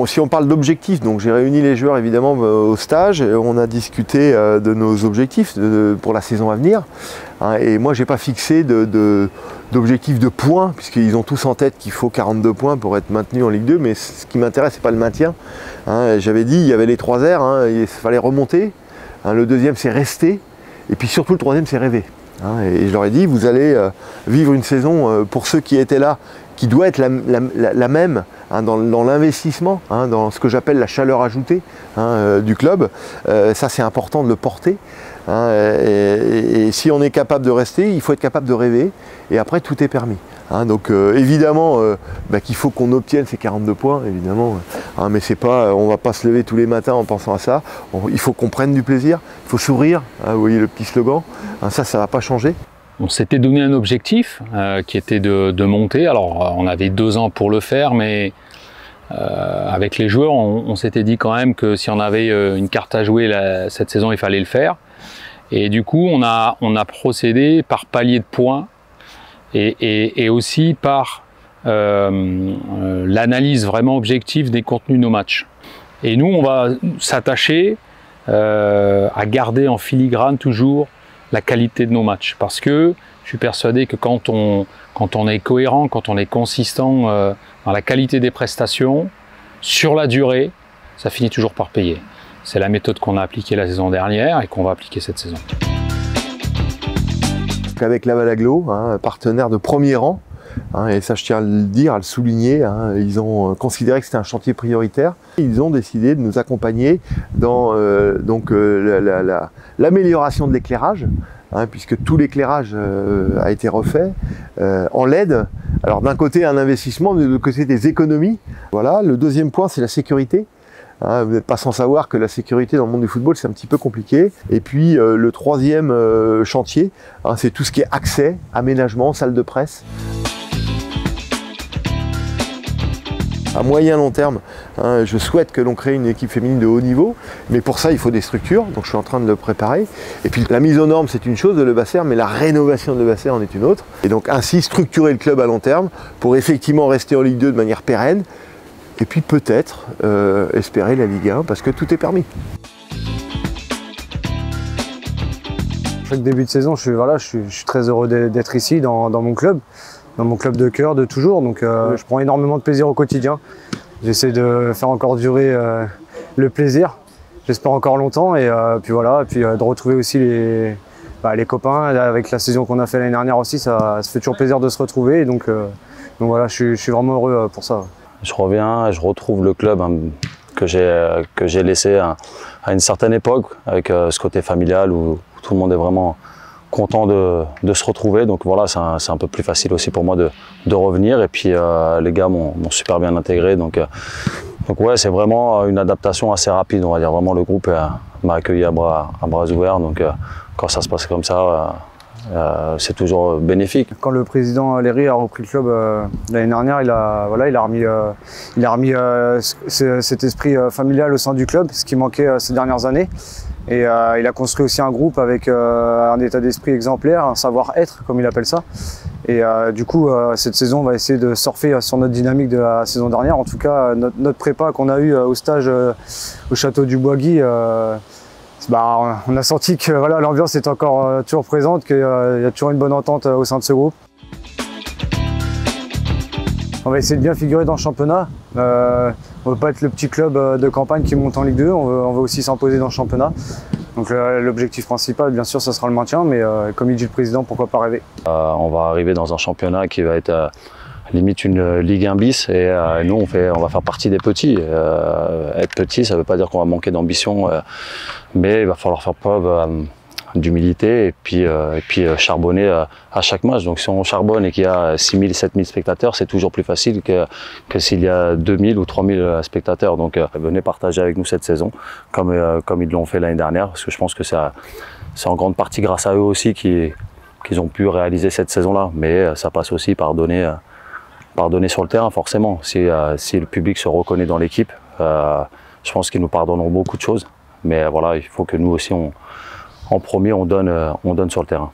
Si on parle d'objectifs, donc j'ai réuni les joueurs évidemment au stage, on a discuté de nos objectifs pour la saison à venir. Et moi j'ai pas fixé d'objectifs de points, puisqu'ils ont tous en tête qu'il faut 42 points pour être maintenu en Ligue 2, mais ce qui m'intéresse c'est pas le maintien. J'avais dit, il y avait les 3 R, il fallait remonter, le deuxième c'est rester, et puis surtout le troisième c'est rêver. Et je leur ai dit, vous allez vivre une saison, pour ceux qui étaient là, qui doit être la même dans l'investissement, dans ce que j'appelle la chaleur ajoutée du club. Ça c'est important de le porter. Et si on est capable de rester, il faut être capable de rêver, et après tout est permis. Donc évidemment qu'il faut qu'on obtienne ces 42 points, évidemment, mais c'est pas, on va pas se lever tous les matins en pensant à ça. Il faut qu'on prenne du plaisir, il faut sourire, vous voyez le petit slogan, ça va pas changer. On s'était donné un objectif qui était de monter. Alors on avait 2 ans pour le faire, mais avec les joueurs on s'était dit quand même que si on avait une carte à jouer cette saison, il fallait le faire. Et du coup on a procédé par palier de points et aussi par l'analyse vraiment objective des contenus de nos matchs. Et nous on va s'attacher à garder en filigrane toujours la qualité de nos matchs, parce que je suis persuadé que quand on est cohérent, quand on est consistant dans la qualité des prestations, sur la durée, ça finit toujours par payer. C'est la méthode qu'on a appliquée la saison dernière et qu'on va appliquer cette saison. Avec Laval Agglo, partenaire de premier rang, et ça je tiens à le dire, à le souligner, ils ont considéré que c'était un chantier prioritaire. Ils ont décidé de nous accompagner dans l'amélioration de l'éclairage, puisque tout l'éclairage a été refait en LED. Alors d'un côté un investissement, de l'autre côté des économies. Voilà. Le deuxième point c'est la sécurité. Vous n'êtes pas sans savoir que la sécurité dans le monde du football c'est un petit peu compliqué. Et puis le troisième chantier, c'est tout ce qui est accès, aménagement, salle de presse. À moyen long terme, je souhaite que l'on crée une équipe féminine de haut niveau, mais pour ça il faut des structures, donc je suis en train de le préparer. Et puis la mise aux normes c'est une chose de Levasseur, mais la rénovation de Levasseur en est une autre. Et donc ainsi structurer le club à long terme pour effectivement rester en Ligue 2 de manière pérenne, et puis peut-être espérer la Ligue 1, parce que tout est permis. Chaque début de saison, je suis très heureux d'être ici dans mon club de cœur de toujours, donc je prends énormément de plaisir au quotidien. J'essaie de faire encore durer le plaisir, j'espère encore longtemps, et puis voilà, et puis de retrouver aussi les copains. Avec la saison qu'on a fait l'année dernière aussi, ça fait toujours plaisir de se retrouver, et donc voilà, je suis vraiment heureux pour ça. Je reviens, je retrouve le club que j'ai laissé à une certaine époque, avec ce côté familial où tout le monde est vraiment content de se retrouver, donc voilà, c'est un peu plus facile aussi pour moi de revenir, et puis les gars m'ont super bien intégré, donc ouais, c'est vraiment une adaptation assez rapide, on va dire. Vraiment le groupe m'a accueilli à bras ouverts, donc quand ça se passe comme ça, c'est toujours bénéfique. Quand le président Léry a repris le club l'année dernière, il a remis cet esprit familial au sein du club, ce qui manquait ces dernières années. Et il a construit aussi un groupe avec un état d'esprit exemplaire, un savoir-être comme il appelle ça. Et du coup, cette saison, on va essayer de surfer sur notre dynamique de la saison dernière. En tout cas, notre prépa qu'on a eu au stage au château du Bois-Guy, on a senti que voilà, l'ambiance est encore toujours présente, qu'il y a toujours une bonne entente au sein de ce groupe. On va essayer de bien figurer dans le championnat. On ne veut pas être le petit club de campagne qui monte en Ligue 2, on veut aussi s'imposer dans le championnat. Donc l'objectif principal, bien sûr, ce sera le maintien, mais comme il dit le président, pourquoi pas rêver. On va arriver dans un championnat qui va être limite une Ligue 1 bis, et nous on va faire partie des petits. Être petit, ça ne veut pas dire qu'on va manquer d'ambition, mais il va falloir faire preuve d'humilité et puis charbonner à chaque match. Donc si on charbonne et qu'il y a 6 000, 7 000 spectateurs, c'est toujours plus facile que s'il y a 2 000 ou 3 000 spectateurs. Donc venez partager avec nous cette saison, comme ils l'ont fait l'année dernière, parce que je pense que c'est en grande partie grâce à eux aussi qu'ils ont pu réaliser cette saison-là. Mais ça passe aussi par donner sur le terrain, forcément. Si le public se reconnaît dans l'équipe, je pense qu'ils nous pardonneront beaucoup de choses. Mais voilà, il faut que nous aussi, en premier, on donne sur le terrain.